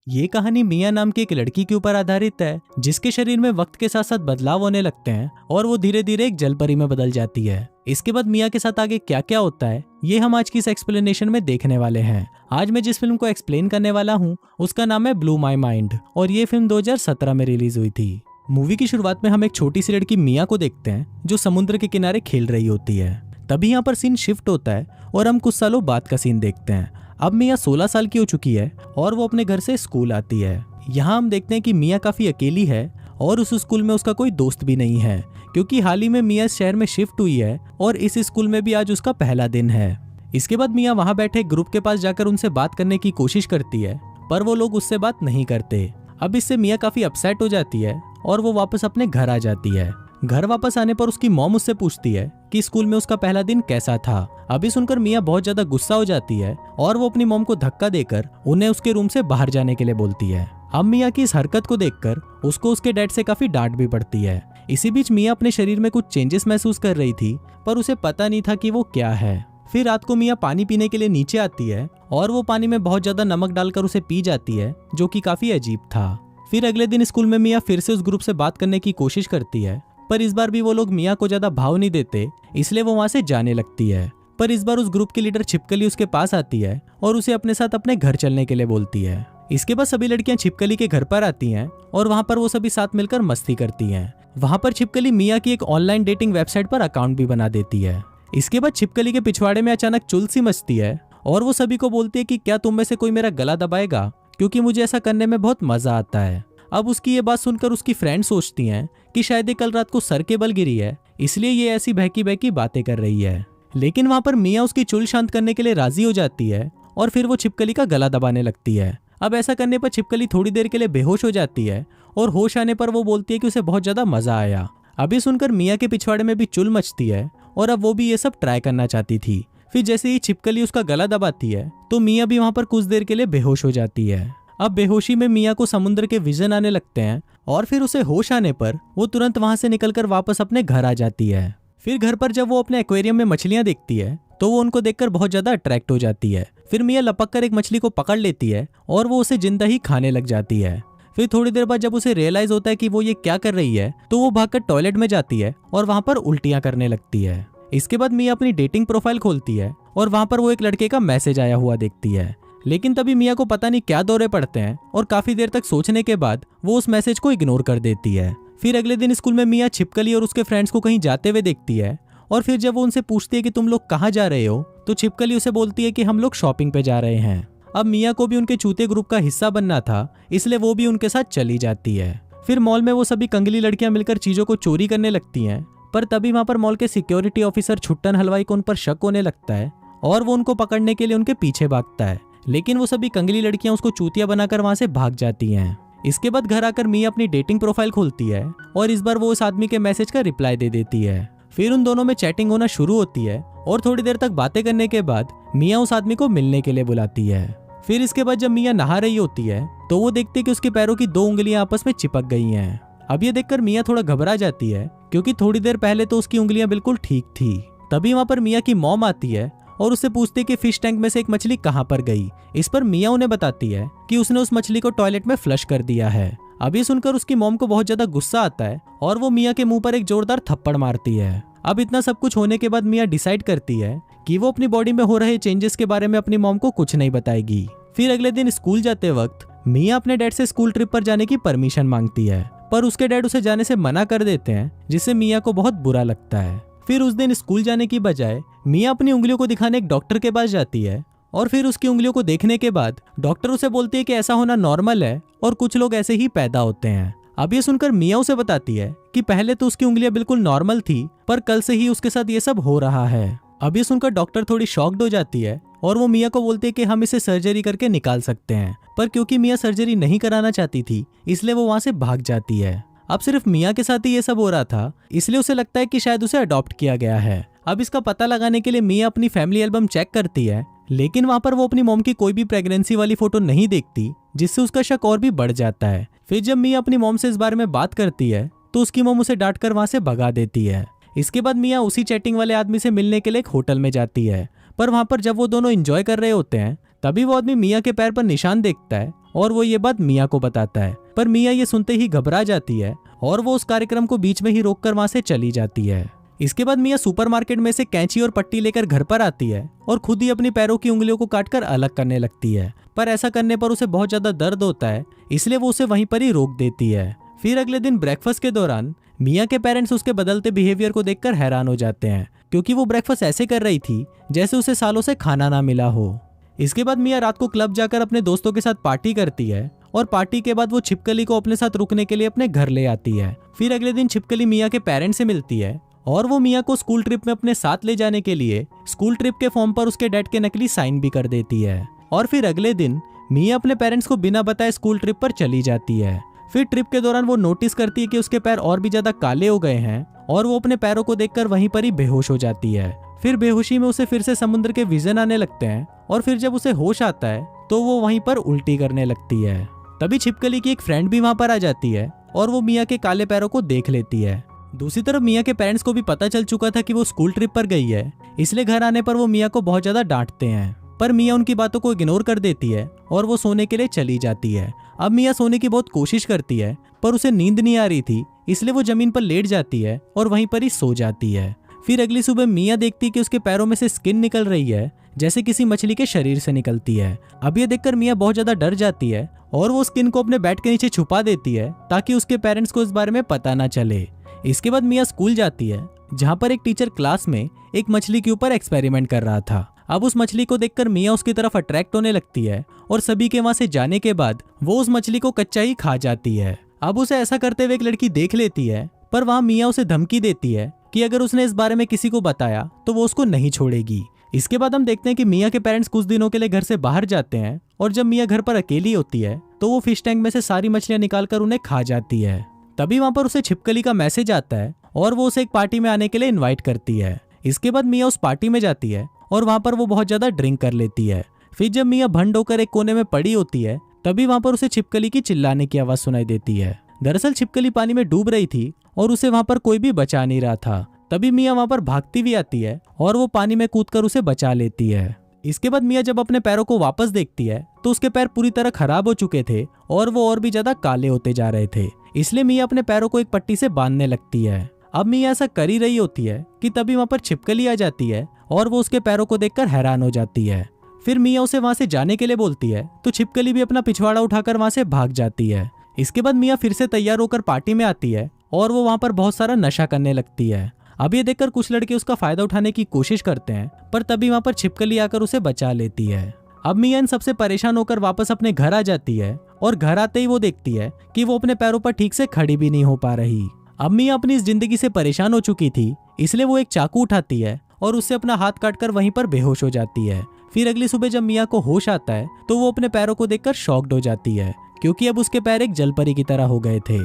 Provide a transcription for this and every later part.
ये कहानी मिया नाम की एक लड़की के ऊपर आधारित है, जिसके शरीर में वक्त के साथ साथ बदलाव होने लगते हैं और वो धीरे धीरे एक जलपरी में बदल जाती है। इसके बाद मिया के साथ आगे क्या क्या होता है ये हम आज की इस एक्सप्लेनेशन में देखने वाले हैं। आज मैं जिस फिल्म को एक्सप्लेन करने वाला हूँ उसका नाम है ब्लू माई माइंड और ये फिल्म 2017 में रिलीज हुई थी। मूवी की शुरुआत में हम एक छोटी सी लड़की मिया को देखते हैं जो समुद्र के किनारे खेल रही होती है। तभी यहाँ पर सीन शिफ्ट होता है और हम कुछ सालों बाद का सीन देखते हैं। अब मिया 16 साल की हो चुकी है और वो अपने घर से स्कूल आती है। यहाँ हम देखते हैं कि मिया काफी अकेली है और उस स्कूल में उसका कोई दोस्त भी नहीं है, क्योंकि हाल ही में मिया इस शहर में शिफ्ट हुई है और इस स्कूल में भी आज उसका पहला दिन है। इसके बाद मिया वहाँ बैठे ग्रुप के पास जाकर उनसे बात करने की कोशिश करती है, पर वो लोग उससे बात नहीं करते। अब इससे मिया काफी अपसेट हो जाती है और वो वापस अपने घर आ जाती है। घर वापस आने पर उसकी मॉम उससे पूछती है कि स्कूल में उसका पहला दिन कैसा था। अभी सुनकर मिया बहुत ज्यादा गुस्सा हो जाती है और वो अपनी मॉम को धक्का देकर उन्हें उसके रूम से बाहर जाने के लिए बोलती है। अब मिया की इस हरकत को देखकर उसको उसके डैड से काफी डांट भी पड़ती है। इसी बीच मिया अपने शरीर में कुछ चेंजेस महसूस कर रही थी, पर उसे पता नहीं था कि वो क्या है। फिर रात को मिया पानी पीने के लिए नीचे आती है और वो पानी में बहुत ज्यादा नमक डालकर उसे पी जाती है, जो कि काफी अजीब था। फिर अगले दिन स्कूल में मिया फिर से उस ग्रुप से बात करने की कोशिश करती है, पर इस बार भी वो लोग मिया को ज्यादा भाव नहीं देते, इसलिए वो वहां से जाने लगती है। पर इस बार उस ग्रुप की लीडर छिपकली उसके पास आती है और उसे अपने साथ अपने घर चलने के लिए बोलती है। इसके बाद सभी लड़कियां छिपकली के घर पर आती हैं और वहां पर वो सभी साथ मिलकर मस्ती करती हैं। वहां पर छिपकली मिया की एक ऑनलाइन डेटिंग वेबसाइट पर अकाउंट भी बना देती है। इसके बाद छिपकली के पिछवाड़े में अचानक चुल सी मचती है और वो सभी को बोलती है कि क्या तुम में से कोई मेरा गला दबाएगा, क्योंकि मुझे ऐसा करने में बहुत मजा आता है। अब उसकी ये बात सुनकर उसकी फ्रेंड सोचती हैं कि शायद ये कल रात को सर के बल गिरी है, इसलिए ये ऐसी बहकी बहकी बातें कर रही है। लेकिन वहां पर मिया उसकी चुल शांत करने के लिए राजी हो जाती है और फिर वो छिपकली का गला दबाने लगती है। अब ऐसा करने पर छिपकली थोड़ी देर के लिए बेहोश हो जाती है और होश आने पर वो बोलती है कि उसे बहुत ज्यादा मजा आया। अभी सुनकर मिया के पिछवाड़े में भी चुल मचती है और अब वो भी ये सब ट्राई करना चाहती थी। फिर जैसे ही छिपकली उसका गला दबाती है तो मिया भी वहां पर कुछ देर के लिए बेहोश हो जाती है। अब बेहोशी में मिया को समुद्र के विजन आने लगते हैं और फिर उसे होश आने पर वो तुरंत वहां से निकलकर वापस अपने घर आ जाती है। फिर घर पर जब वो अपने एक्वेरियम में मछलियां देखती है तो वो उनको देखकर बहुत ज्यादा अट्रैक्ट हो जाती है। फिर मिया लपक कर एक मछली को पकड़ लेती है और वो उसे जिंदा ही खाने लग जाती है। फिर थोड़ी देर बाद जब उसे रियलाइज होता है कि वो ये क्या कर रही है तो वो भागकर टॉयलेट में जाती है और वहां पर उल्टियां करने लगती है। इसके बाद मिया अपनी डेटिंग प्रोफाइल खोलती है और वहां पर वो एक लड़के का मैसेज आया हुआ देखती है। लेकिन तभी मिया को पता नहीं क्या दौरे पड़ते हैं और काफी देर तक सोचने के बाद वो उस मैसेज को इग्नोर कर देती है। फिर अगले दिन स्कूल में मिया छिपकली और उसके फ्रेंड्स को कहीं जाते हुए देखती है और फिर जब वो उनसे पूछती है कि तुम लोग कहाँ जा रहे हो तो छिपकली उसे बोलती है कि हम लोग शॉपिंग पे जा रहे हैं। अब मिया को भी उनके चूते ग्रुप का हिस्सा बनना था, इसलिए वो भी उनके साथ चली जाती है। फिर मॉल में वो सभी कंगली लड़कियां मिलकर चीजों को चोरी करने लगती हैं, पर तभी वहां पर मॉल के सिक्योरिटी ऑफिसर छुट्टन हलवाई को उन पर शक होने लगता है और वो उनको पकड़ने के लिए उनके पीछे भागता है। लेकिन वो सभी कंगली लड़कियां उसको चूतिया बनाकर वहां से भाग जाती हैं। इसके बाद घर आकर मिया अपनी डेटिंग प्रोफाइल खोलती है और इस बार वो उस आदमी के मैसेज का रिप्लाई दे देती है। फिर उन दोनों में चैटिंग होना शुरू होती है और थोड़ी देर तक बातें करने के बाद मिया उस आदमी को मिलने के लिए बुलाती है। फिर इसके बाद जब मिया नहा रही होती है तो वो देखती है कि उसके पैरों की 2 उंगलियां आपस में चिपक गई हैं। अब ये देखकर मिया थोड़ा घबरा जाती है, क्योंकि थोड़ी देर पहले तो उसकी उंगलियां बिल्कुल ठीक थी। तभी वहां पर मिया की मॉम आती है और उससे पूछती है कि फिश टैंक में से एक मछली कहां पर गई। इस पर मिया उन्हें बताती है कि उसने उस मछली को टॉयलेट में फ्लश कर दिया है। अब ये सुनकर उसकी मॉम को बहुत ज्यादा गुस्सा आता है और वो मिया के मुंह पर एक जोरदार थप्पड़ मारती है। अब इतना सब कुछ होने के बाद मिया डिसाइड करती है कि वो अपनी बॉडी में हो रहे चेंजेस के बारे में अपनी मॉम को कुछ नहीं बताएगी। फिर अगले दिन स्कूल जाते वक्त मिया अपने डैड से स्कूल ट्रिप पर जाने की परमिशन मांगती है, पर उसके डैड उसे जाने से मना कर देते हैं, जिससे मिया को बहुत बुरा लगता है। फिर उस दिन स्कूल जाने की बजाय मिया अपनी उंगलियों को दिखाने एक डॉक्टर के पास जाती है और फिर उसकी उंगलियों को देखने के बाद डॉक्टर उसे बोलती है कि ऐसा होना नॉर्मल है और कुछ लोग ऐसे ही पैदा होते हैं। अब ये सुनकर मिया उसे बताती है कि पहले तो उसकी उंगलियां बिल्कुल नॉर्मल थी, पर कल से ही उसके साथ ये सब हो रहा है। अब ये सुनकर डॉक्टर थोड़ी शॉक्ड हो जाती है और वो मिया को बोलती है कि हम इसे सर्जरी करके निकाल सकते हैं, पर क्योंकि मिया सर्जरी नहीं कराना चाहती थी इसलिए वो वहां से भाग जाती है। अब सिर्फ मिया के साथ ही ये सब हो रहा था, इसलिए उसे लगता है कि शायद उसे अडॉप्ट किया गया है। अब इसका पता लगाने के लिए मिया अपनी फैमिली एल्बम चेक करती है, लेकिन वहां पर वो अपनी मॉम की कोई भी प्रेगनेंसी वाली फोटो नहीं देखती, जिससे उसका शक और भी बढ़ जाता है। फिर जब मिया अपनी मॉम से इस बारे में बात करती है तो उसकी मॉम उसे डांट कर वहां से भगा देती है। इसके बाद मिया उसी चैटिंग वाले आदमी से मिलने के लिए एक होटल में जाती है, पर वहां पर जब वो दोनों एंजॉय कर रहे होते हैं तभी वो आदमी मिया के पैर पर निशान देखता है और वो ये बात मिया को बताता है। पर मिया ये सुनते ही घबरा जाती है और वो उस कार्यक्रम को बीच में ही रोककर वहां से चली जाती है। इसके बाद मिया सुपरमार्केट में से कैंची और पट्टी लेकर घर पर आती है और खुद ही अपनी पैरों की उंगलियों को काटकर अलग करने लगती है। पर ऐसा करने पर उसे बहुत ज्यादा दर्द होता है, इसलिए वो उसे वहीं पर ही रोक देती है। फिर अगले दिन ब्रेकफास्ट के दौरान मिया के पेरेंट्स उसके बदलते बिहेवियर को देखकर हैरान हो जाते हैं, क्योंकि वो ब्रेकफास्ट ऐसे कर रही थी जैसे उसे सालों से खाना ना मिला हो। इसके बाद मिया रात को क्लब जाकर अपने दोस्तों के साथ पार्टी करती है और पार्टी के बाद वो छिपकली को अपने साथ रुकने के लिए अपने घर ले आती है। फिर अगले दिन छिपकली मिया के पेरेंट्स से मिलती है और वो मिया को स्कूल ट्रिप में अपने साथ ले जाने के लिए स्कूल ट्रिप के फॉर्म पर उसके डैड के नकली साइन भी कर देती है। और फिर अगले दिन मिया अपने पेरेंट्स को बिना बताए स्कूल ट्रिप पर चली जाती है। फिर ट्रिप के दौरान वो नोटिस करती है कि उसके पैर और भी ज्यादा काले हो गए हैं और वो अपने पैरों को देखकर वहीं पर ही बेहोश हो जाती है। फिर बेहोशी में उसे फिर से समुद्र के विजन आने लगते हैं और फिर जब उसे होश आता है तो वो वहीं पर उल्टी करने लगती है। तभी छिपकली की एक फ्रेंड भी वहां पर आ जाती है और वो मिया के काले पैरों को देख लेती है। दूसरी तरफ मिया के पेरेंट्स को भी पता चल चुका था कि वो स्कूल ट्रिप पर गई है, इसलिए घर आने पर वो मिया को बहुत ज्यादा डांटते हैं। पर मिया उनकी बातों को इग्नोर कर देती है और वो सोने के लिए चली जाती है। अब मिया सोने की बहुत कोशिश करती है पर उसे नींद नहीं आ रही थी, इसलिए वो जमीन पर लेट जाती है और वहीं पर ही सो जाती है। फिर अगली सुबह मिया देखती है कि उसके पैरों में से स्किन निकल रही है, जैसे किसी मछली के शरीर से निकलती है। अब ये देखकर मिया बहुत ज्यादा डर जाती है और वो स्किन को अपने बेड के नीचे छुपा देती है ताकि उसके पेरेंट्स को इस बारे में पता ना चले। इसके बाद मिया स्कूल जाती है, जहाँ पर एक टीचर क्लास में एक मछली के ऊपर एक्सपेरिमेंट कर रहा था। अब उस मछली को देखकर मिया उसकी तरफ अट्रैक्ट होने लगती है और सभी के वहां से जाने के बाद वो उस मछली को कच्चा ही खा जाती है। अब उसे ऐसा करते हुए एक लड़की देख लेती है, पर वहाँ मिया उसे धमकी देती है कि अगर उसने इस बारे में किसी को बताया तो वो उसको नहीं छोड़ेगी। इसके बाद हम देखते हैं कि मिया के पेरेंट्स कुछ दिनों के लिए घर से बाहर जाते हैं और जब मिया घर पर अकेली होती है तो वो फिश टैंक में से सारी मछलियां निकालकर उन्हें खा जाती है। तभी वहां पर उसे छिपकली का मैसेज आता है और वो उसे एक पार्टी में आने के लिए इनवाइट करती है। इसके बाद मिया उस पार्टी में जाती है और वहां पर वो बहुत ज्यादा ड्रिंक कर लेती है। फिर जब मिया भंड होकर एक कोने में पड़ी होती है तभी वहां पर उसे छिपकली की चिल्लाने की आवाज सुनाई देती है। दरअसल छिपकली पानी में डूब रही थी और उसे वहां पर कोई भी बचा नहीं रहा था। तभी मिया वहां पर भागती हुई आती है और वो पानी में कूदकर उसे बचा लेती है। इसके बाद मिया जब अपने पैरों को वापस देखती है तो उसके पैर पूरी तरह खराब हो चुके थे और वो और भी ज्यादा काले होते जा रहे थे, इसलिए मिया अपने पैरों को एक पट्टी से बांधने लगती है। अब मिया ऐसा कर ही रही होती है कि तभी वहां पर छिपकली आ जाती है और वो उसके पैरों को देखकर हैरान हो जाती है। फिर मिया उसे वहां से जाने के लिए बोलती है तो छिपकली भी अपना पिछवाड़ा उठाकर वहां से भाग जाती है। इसके बाद मिया फिर से तैयार होकर पार्टी में आती है और वो वहां पर बहुत सारा नशा करने लगती है। अब ये देखकर कुछ लड़के उसका फायदा उठाने की कोशिश करते हैं, पर तभी वहां पर छिपकली आकर उसे बचा लेती है। अब मिया इन सबसे परेशान होकर वापस अपने घर आ जाती है और घर आते ही वो देखती है कि वो अपने पैरों पर ठीक से खड़ी भी नहीं हो पा रही। अब मिया अपनी इस जिंदगी से परेशान हो चुकी थी, इसलिए वो एक चाकू उठाती है और उससे अपना हाथ काटकर वहीं पर बेहोश हो जाती है। फिर अगली सुबह जब मिया को होश आता है तो वो अपने पैरों को देखकर शॉक्ड हो जाती है, क्योंकि अब उसके पैर एक जलपरी की तरह हो गए थे।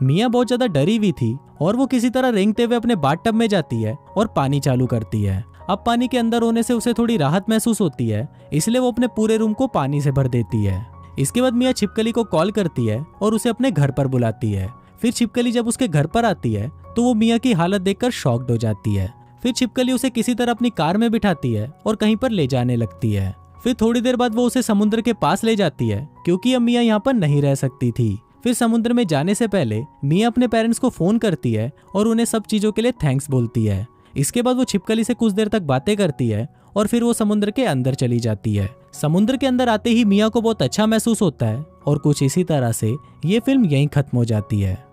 मिया बहुत ज्यादा डरी हुई थी और वो किसी तरह रेंगते हुए अपने बाथटब में जाती है और पानी चालू करती है। अब पानी के अंदर होने से उसे थोड़ी राहत महसूस होती है, इसलिए वो अपने पूरे रूम को पानी से भर देती है। इसके बाद मिया छिपकली को कॉल करती है और उसे अपने घर पर बुलाती है। फिर छिपकली जब उसके घर पर आती है तो वो मिया की हालत देखकर शॉक्ड हो जाती है। फिर छिपकली उसे किसी तरह अपनी कार में बिठाती है और कहीं पर ले जाने लगती है। फिर थोड़ी देर बाद वो उसे समुद्र के पास ले जाती है, क्योंकि अब मिया यहाँ पर नहीं रह सकती थी। फिर समुद्र में जाने से पहले मिया अपने पेरेंट्स को फोन करती है और उन्हें सब चीजों के लिए थैंक्स बोलती है। इसके बाद वो छिपकली से कुछ देर तक बातें करती है और फिर वो समुद्र के अंदर चली जाती है। समुद्र के अंदर आते ही मिया को बहुत अच्छा महसूस होता है और कुछ इसी तरह से ये फिल्म यहीं खत्म हो जाती है।